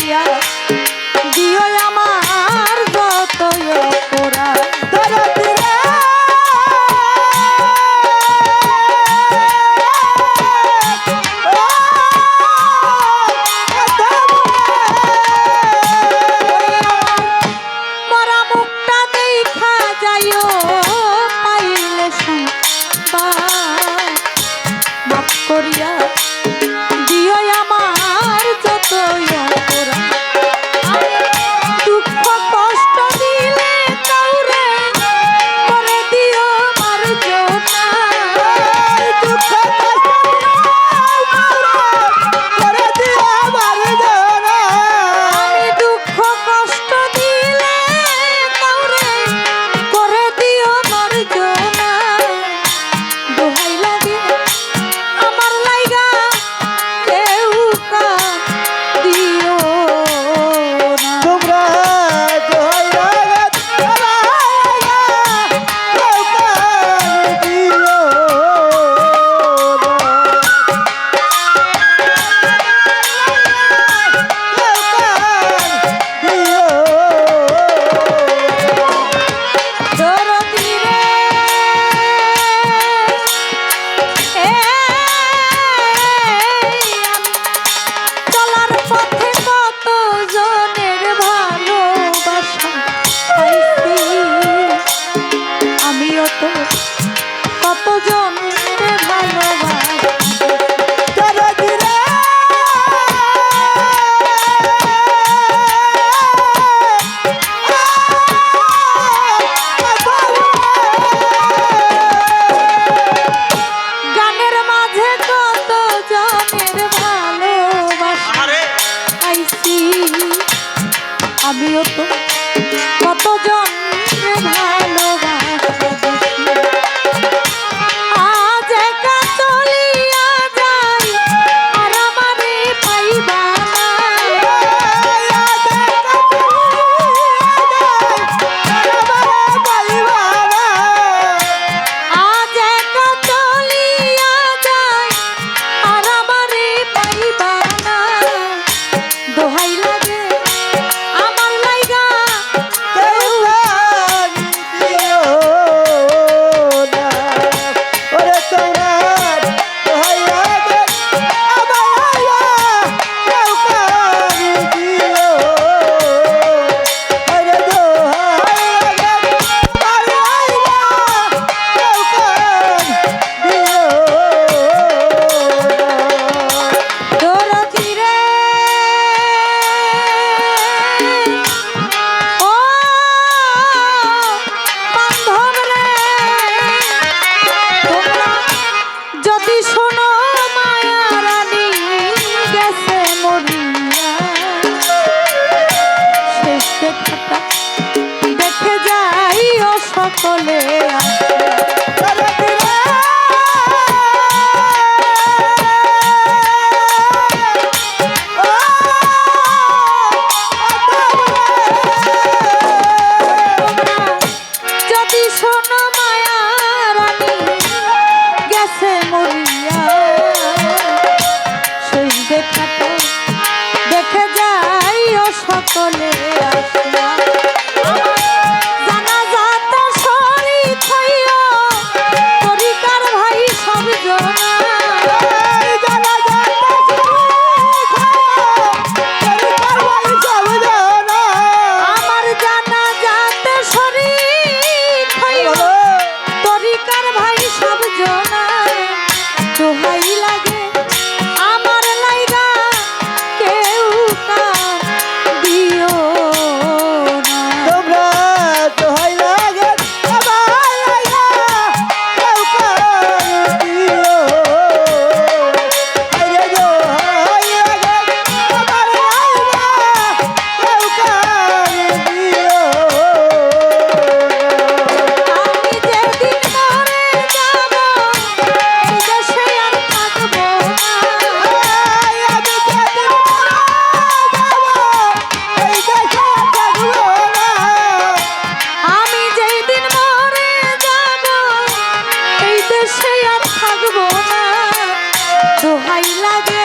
করিয়া দিও আমার যতই অপরাধ। মরা মুখটা দেখা যাইও পাইলে সংবাদ, মাফ করিয়া দিও আমার যতই অপরাধ। দুঃখ কষ্ট দিলে কাউরে করে দিও মার্জনা, দুঃখ কষ্ট করে দিও মার্জনা। আমি দুঃখ কষ্ট দিলে কাউরে করে দিও মার্জনা। দোহাই লাগে আমার লাইগা কেউ দিও না। তোমরা দোহাই লাগে কেউ দিও না। দরদি রে চলার পথে কত জনের ভালোবাসা পাইছি, আমিও তো কত জনের ভালোবাসা। দরদি রে গানের মাঝে কত জনের ভালোবাসা পাইছি, আমিও তো কত জনের ভালোবাসা দিছি। আজ একা চলিয়া যাই আর আমারে পাইবা না, আজ একা চলিয়া যাই আর আমারে পাইবা না। দোহাই লাগে আমার লাইগা কেউ দিও না। ওরে তোমরা দোহাই লাগে আমার লাইগা কেউ দিও। ওরে দোহাই লাগে আমার লাইগা কেউ দিও না। দরদি রে ও বান্ধব রে, তোমরা যদি শোনো মায়া রানী গেছে মরিয়া, শেষ দেখাটা দেখে যাইও সকলে যদি শোনো মায়া রানী গেছে মরিয়া, সেই দেখাটা দেখে যাইও সকলে আসিয়া। জানাজাতে শরীক হইও তরিকার ভাই সব জনা, জানাজাতে শরীক হইও তরিকার ভাই সব জনা। আমার জানাজাতে শরীক হইও তরিকার ভাই সব জনা। দোহাই লাগে আমার লাইগা কেউ দিও না। তোমরা দোহাই লাগে আমার লাইগা কেউ দিও। আরে দোহাই লাগে আমার লাইগা কেউ দিও। আমি যেদিন মরে যাব এই দেশে আর থাকবো না, আমি যেদিন মরে যাব এই দেশে আর থাকবো না। আমি যেদিন মরে যাব এই দেশে আর থাকবো না। দোহাই লাগে